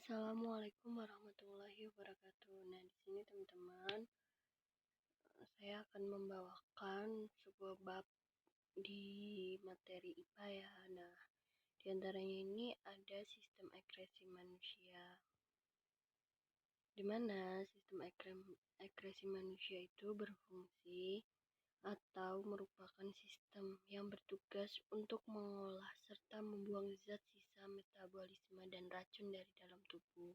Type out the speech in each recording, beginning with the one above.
Assalamualaikum warahmatullahi wabarakatuh. Nah, di sini teman-teman, saya akan membawakan sebuah bab di materi IPA ya. Nah, di antaranya ini ada sistem ekskresi manusia. Di mana sistem ekskresi manusia itu berfungsi atau merupakan sistem yang bertugas untuk mengolah serta membuang zat sisa metabolisme dan racun dari dalam tubuh.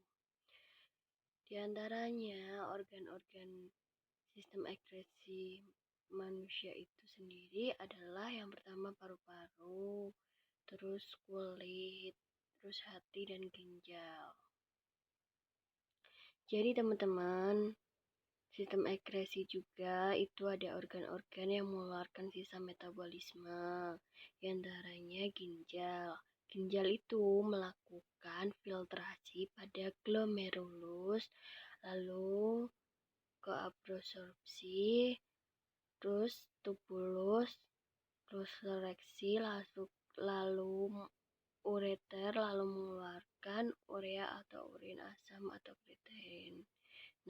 Di antaranya, organ-organ sistem ekskresi manusia itu sendiri adalah yang pertama paru-paru, terus kulit, terus hati dan ginjal. Jadi teman-teman, sistem ekskresi juga itu ada organ-organ yang mengeluarkan sisa metabolisme, di antaranya ginjal. Ginjal itu melakukan filtrasi pada glomerulus, lalu ke absorpsi, terus tubulus, terus seleksi, lalu ureter, lalu mengeluarkan urea atau urin asam atau kreatin.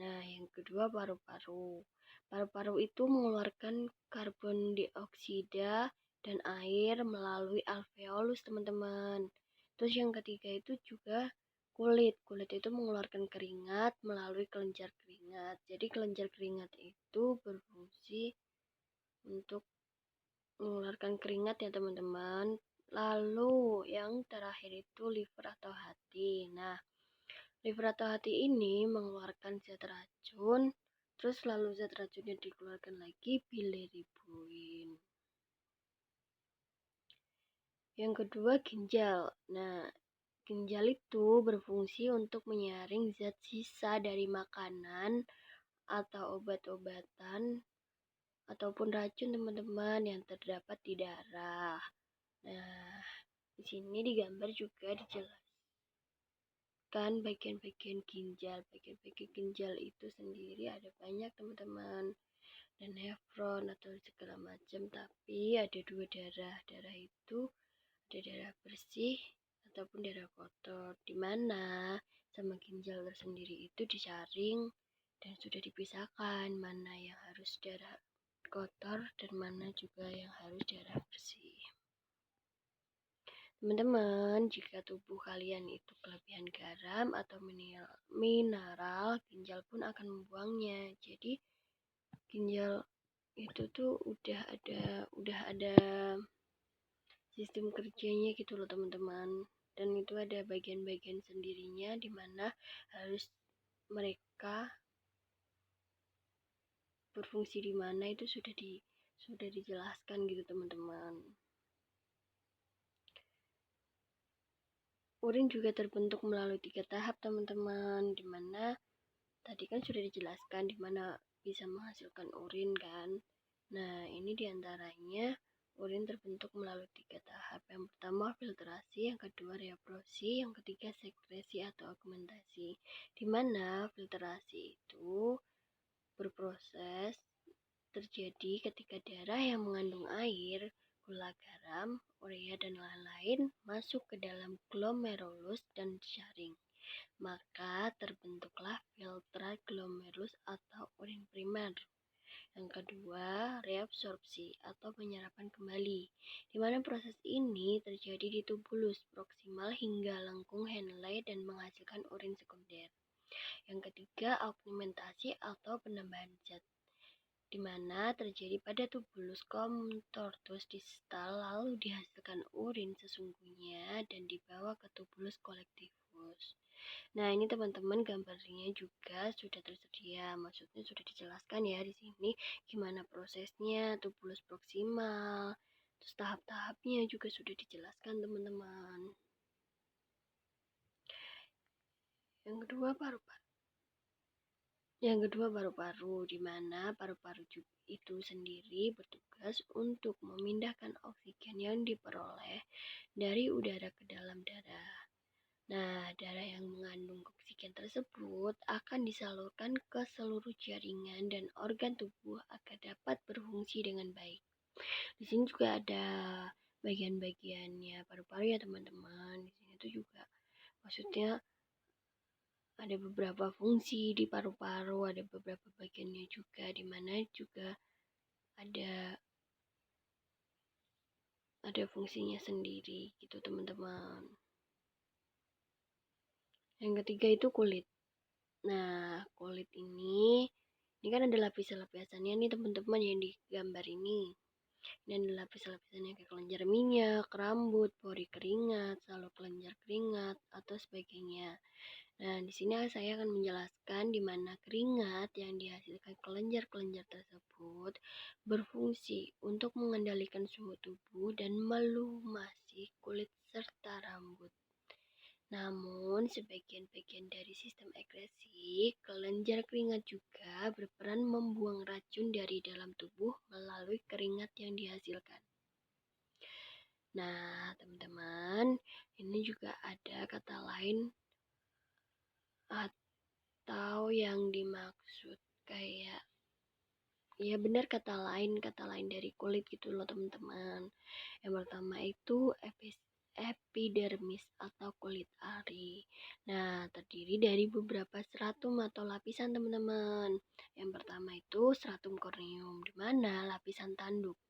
Nah, yang kedua paru-paru. Paru-paru itu mengeluarkan karbon dioksida dan air melalui alveolus, teman-teman. Terus yang ketiga itu juga kulit. Kulit itu mengeluarkan keringat melalui kelenjar keringat. Jadi kelenjar keringat itu berfungsi untuk mengeluarkan keringat ya teman-teman. Lalu yang terakhir itu liver atau hati. Nah, liver atau hati ini mengeluarkan zat racun, terus lalu zat racunnya dikeluarkan lagi bilirubin. Yang kedua ginjal. Nah, ginjal itu berfungsi untuk menyaring zat sisa dari makanan atau obat-obatan ataupun racun teman-teman yang terdapat di darah. Nah, di sini di gambar juga dijelaskan bagian-bagian ginjal. Bagian-bagian ginjal itu sendiri ada banyak teman-teman, dan nefron atau segala macam. Tapi ada dua darah. Darah itu ada darah bersih ataupun darah kotor, di mana sama ginjal tersendiri itu disaring dan sudah dipisahkan mana yang harus darah kotor dan mana juga yang harus darah bersih. Teman-teman, jika tubuh kalian itu kelebihan garam atau mineral, ginjal pun akan membuangnya. Jadi ginjal itu tuh udah ada sistem kerjanya gitu loh teman-teman, dan itu ada bagian-bagian sendirinya di mana harus mereka berfungsi di mana itu sudah dijelaskan gitu teman-teman. Urin juga terbentuk melalui 3 tahap teman-teman, di mana tadi kan sudah dijelaskan di mana bisa menghasilkan urin kan. Nah, ini diantaranya urin terbentuk melalui 3 tahap. Yang pertama filtrasi, yang kedua reabsorpsi, yang ketiga sekresi atau augmentasi. Di mana filtrasi itu berproses terjadi ketika darah yang mengandung air, gula garam, urea dan lain-lain masuk ke dalam glomerulus dan disaring. Maka terbentuklah filtrat glomerulus atau urin primer. Yang kedua, reabsorpsi atau penyerapan kembali, di mana proses ini terjadi di tubulus proksimal hingga lengkung Henle dan menghasilkan urin sekunder. Yang ketiga, augmentasi atau penambahan zat, di mana terjadi pada tubulus contortus distal lalu dihasilkan urin sesungguhnya dan dibawa ke tubulus collectivus. Nah, ini teman-teman gambarnya juga sudah tersedia, maksudnya sudah dijelaskan ya di sini gimana prosesnya tubulus proksimal, terus tahap-tahapnya juga sudah dijelaskan teman-teman. Yang kedua paru-paru, di mana paru-paru itu sendiri bertugas untuk memindahkan oksigen yang diperoleh dari udara ke dalam darah. Nah, darah yang mengandung oksigen tersebut akan disalurkan ke seluruh jaringan dan organ tubuh agar dapat berfungsi dengan baik. Di sini juga ada bagian-bagiannya paru-paru ya teman-teman. Di sini tuh juga maksudnya ada beberapa fungsi di paru-paru, ada beberapa bagiannya juga, di mana juga ada fungsinya sendiri gitu teman-teman. Yang ketiga itu kulit. Nah, kulit ini kan ada lapisan-lapisannya nih teman-teman yang digambar ini. Ini ada lapisan-lapisannya kayak kelenjar minyak, rambut, pori keringat, salur kelenjar keringat, atau sebagainya. Nah, di sini saya akan menjelaskan di mana keringat yang dihasilkan kelenjar-kelenjar tersebut berfungsi untuk mengendalikan suhu tubuh dan melumasi kulit serta rambut. Namun, sebagian-bagian dari sistem ekskresi kelenjar keringat juga berperan membuang racun dari dalam tubuh melalui keringat yang dihasilkan. Nah, teman-teman, ini juga ada kata lain atau yang dimaksud kayak ya benar kata lain dari kulit gitu loh teman-teman. Yang pertama itu epidermis atau kulit ari. Nah, terdiri dari beberapa stratum atau lapisan teman-teman. Yang pertama itu stratum corneum, di mana lapisan tanduk.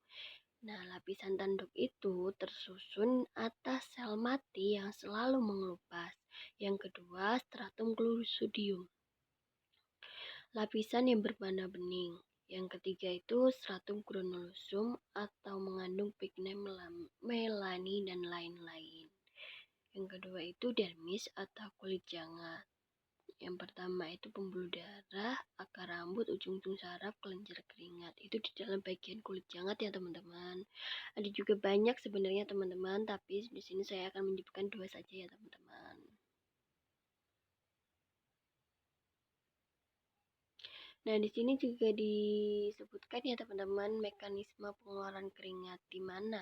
Nah, lapisan tanduk itu tersusun atas sel mati yang selalu mengelupas. Yang kedua, stratum clostridium, lapisan yang berwarna bening. Yang ketiga itu stratum granulosa atau mengandung pigmen melani dan lain-lain. Yang kedua itu dermis atau kulit jangat. Yang pertama itu pembuluh darah, akar rambut, ujung-ujung saraf, kelenjar keringat. Itu di dalam bagian kulit jangat ya teman-teman. Ada juga banyak sebenarnya teman-teman, tapi di sini saya akan menyebutkan 2 saja ya teman-teman. Nah, di sini juga disebutkan ya teman-teman mekanisme pengeluaran keringat, di mana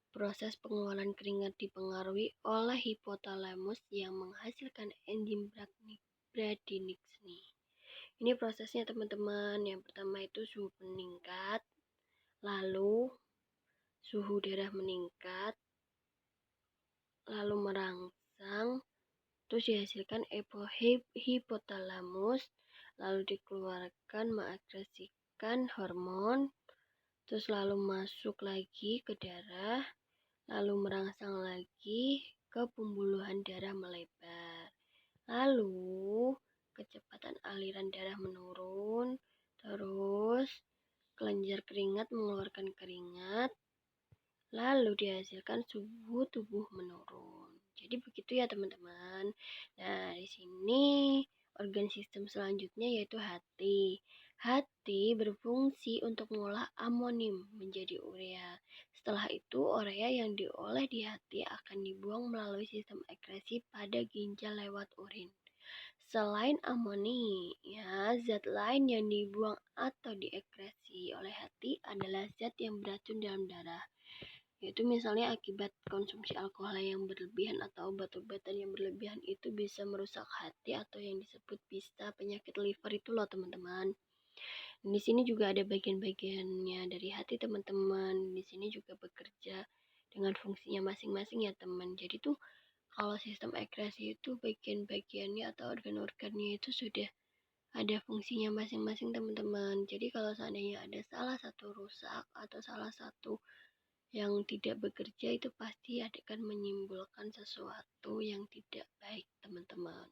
proses pengeluaran keringat dipengaruhi oleh hipotalamus yang menghasilkan enzim Bradynix nih. Ini prosesnya teman-teman. Yang pertama itu suhu meningkat, lalu suhu darah meningkat, lalu merangsang, terus dihasilkan hipotalamus, lalu dikeluarkan mengekskresikan hormon, terus lalu masuk lagi ke darah, lalu merangsang lagi ke pembuluhan darah melebar. Lalu kecepatan aliran darah menurun, terus kelenjar keringat mengeluarkan keringat, lalu dihasilkan suhu tubuh menurun. Jadi begitu ya teman-teman. Nah, di sini organ sistem selanjutnya yaitu hati. Hati berfungsi untuk mengolah amonium menjadi urea. Setelah itu, urea yang diolah di hati akan dibuang melalui sistem ekskresi pada ginjal lewat urin. Selain amonia, zat lain yang dibuang atau diekskresi oleh hati adalah zat yang beracun dalam darah, yaitu misalnya akibat konsumsi alkohol yang berlebihan atau obat-obatan yang berlebihan itu bisa merusak hati atau yang disebut bisa penyakit liver itu loh teman-teman. Di sini juga ada bagian-bagiannya dari hati teman-teman. Di sini juga bekerja dengan fungsinya masing-masing ya teman. Jadi tuh kalau sistem ekskresi itu bagian-bagiannya atau organ-organnya itu sudah ada fungsinya masing-masing teman-teman. Jadi kalau seandainya ada salah satu rusak atau salah satu yang tidak bekerja itu pasti akan menimbulkan sesuatu yang tidak baik teman-teman.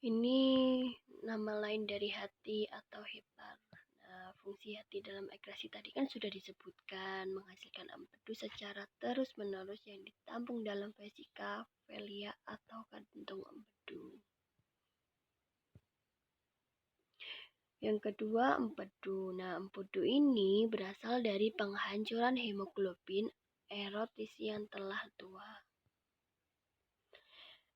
Ini nama lain dari hati atau hepar. Nah, fungsi hati dalam ekskresi tadi kan sudah disebutkan, menghasilkan empedu secara terus-menerus yang ditampung dalam vesika, velia, atau kantung empedu. Yang kedua, empedu. Nah, empedu ini berasal dari penghancuran hemoglobin erotis yang telah tua.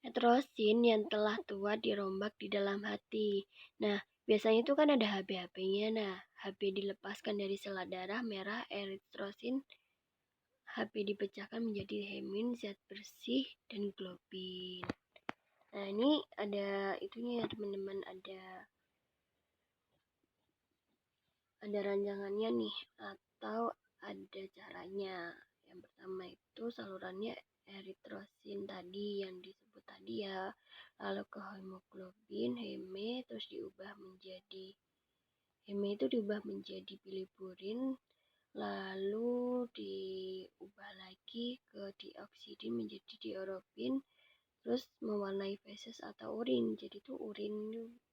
Etrosin yang telah tua dirombak di dalam hati. Nah, biasanya itu kan ada HB-HB-nya. Nah, HB dilepaskan dari sel darah merah eritrosin. HB dipecahkan menjadi hemin, zat bersih, dan globin. Nah, ini ada itunya ya teman-teman, ada ranjangannya nih atau ada caranya. Yang pertama itu salurannya eritrosin tadi yang disebut tadi ya, lalu ke hemoglobin, terus heme itu diubah menjadi bilirubiin, lalu diubah lagi ke dioksidin menjadi diorobin, terus mewarnai feses atau urin. Jadi tuh urin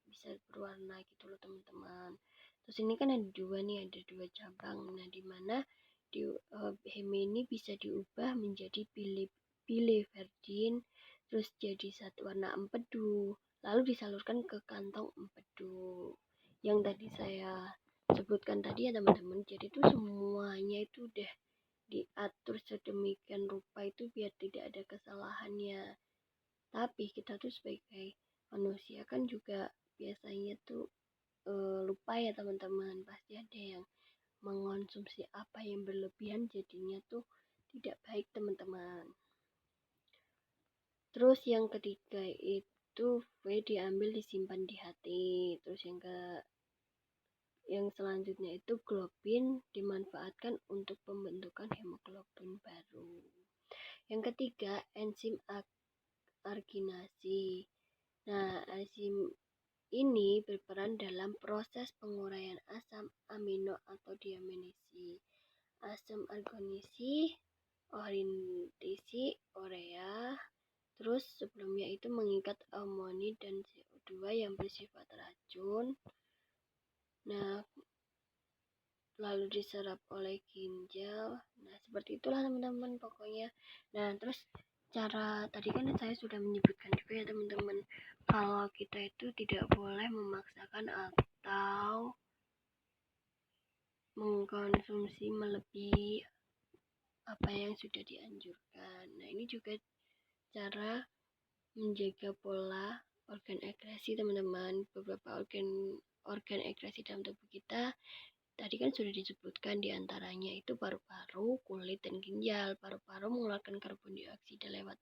bisa berwarna gitu loh teman-teman. Terus ini kan ada dua nih, ada dua cabang. Nah, di mana heme ini bisa diubah menjadi biliverdin, terus jadi satu warna empedu, lalu disalurkan ke kantong empedu. Yang tadi saya sebutkan tadi ya teman-teman. Jadi itu semuanya itu udah diatur sedemikian rupa itu biar tidak ada kesalahannya. Tapi kita tuh sebagai manusia kan juga biasanya tuh lupa ya teman-teman. Pasti ada yang mengonsumsi apa yang berlebihan, jadinya tuh tidak baik teman-teman. Terus yang ketiga itu V diambil disimpan di hati. Terus yang selanjutnya itu globin dimanfaatkan untuk pembentukan hemoglobin baru. Yang ketiga enzim arginasi. Nah, enzim ini berperan dalam proses penguraian asam amino atau diaminasi. Asam arginasi, orintisi, urea. Terus sebelumnya itu mengikat amoni dan CO2 yang bersifat racun. Nah, lalu diserap oleh ginjal. Nah, seperti itulah teman-teman pokoknya. Nah, terus cara tadi kan saya sudah menyebutkan juga ya teman-teman, kalau kita itu tidak boleh memaksakan atau mengkonsumsi melebihi apa yang sudah dianjurkan. Nah, ini juga cara menjaga pola organ ekskresi teman-teman. Beberapa organ ekskresi dalam tubuh kita tadi kan sudah disebutkan, diantaranya itu paru-paru, kulit, dan ginjal. Paru-paru mengeluarkan karbon dioksida lewat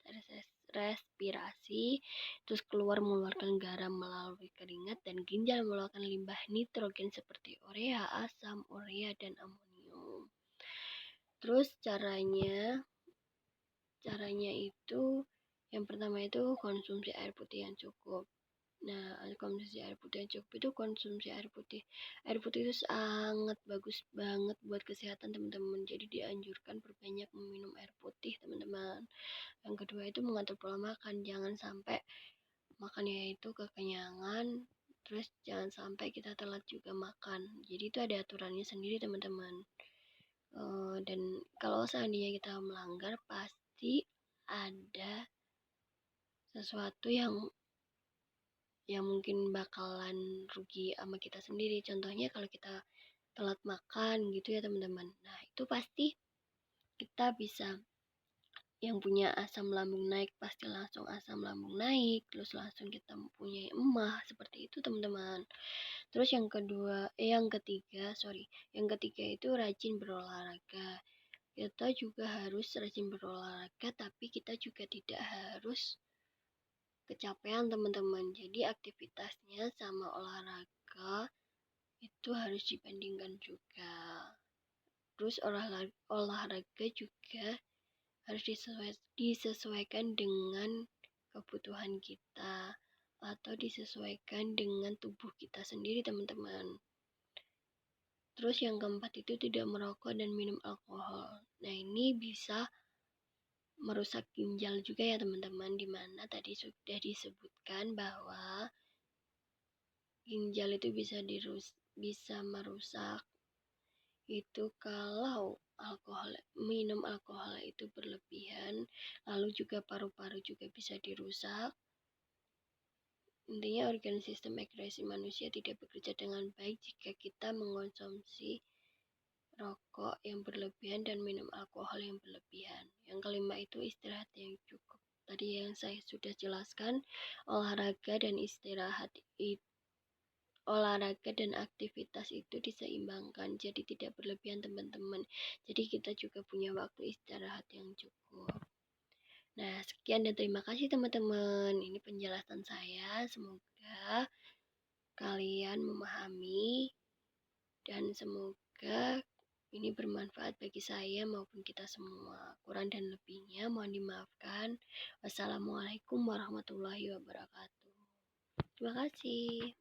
respirasi, terus mengeluarkan garam melalui keringat, dan ginjal mengeluarkan limbah nitrogen seperti urea, asam, urea, dan amonium. Terus caranya itu yang pertama itu konsumsi air putih yang cukup. Nah, konsumsi air putih yang cukup itu konsumsi air putih. Air putih itu sangat bagus banget buat kesehatan teman-teman. Jadi dianjurkan berbanyak meminum air putih teman-teman. Yang kedua itu mengatur pola makan. Jangan sampai makannya itu kekenyangan. Terus jangan sampai kita telat juga makan. Jadi itu ada aturannya sendiri teman-teman. Dan kalau seandainya kita melanggar pasti ada sesuatu yang mungkin bakalan rugi sama kita sendiri. Contohnya kalau kita telat makan gitu ya teman-teman. Nah, itu pasti kita bisa yang punya asam lambung naik, pasti langsung asam lambung naik, terus langsung kita mempunyai emah, seperti itu teman-teman. Terus yang ketiga itu rajin berolahraga. Kita juga harus rajin berolahraga, tapi kita juga tidak harus kecapean teman-teman. Jadi aktivitasnya sama olahraga itu harus dibandingkan juga. Terus olahraga juga harus disesuaikan dengan kebutuhan kita atau disesuaikan dengan tubuh kita sendiri teman-teman. Terus yang keempat itu tidak merokok dan minum alkohol. Nah, ini bisa merusak ginjal juga ya teman-teman, dimana tadi sudah disebutkan bahwa ginjal itu bisa merusak itu kalau minum alkohol itu berlebihan, lalu juga paru-paru juga bisa dirusak. Intinya organ sistem ekskresi manusia tidak bekerja dengan baik jika kita mengonsumsi rokok yang berlebihan dan minum alkohol yang berlebihan. Yang kelima itu istirahat yang cukup. Tadi yang saya sudah jelaskan, olahraga dan aktivitas itu diseimbangkan, jadi tidak berlebihan teman-teman. Jadi kita juga punya waktu istirahat yang cukup. Nah, sekian dan terima kasih teman-teman. Ini penjelasan saya. Semoga kalian memahami dan semoga ini bermanfaat bagi saya maupun kita semua. Kurang dan lebihnya mohon dimaafkan. Wassalamualaikum warahmatullahi wabarakatuh. Terima kasih.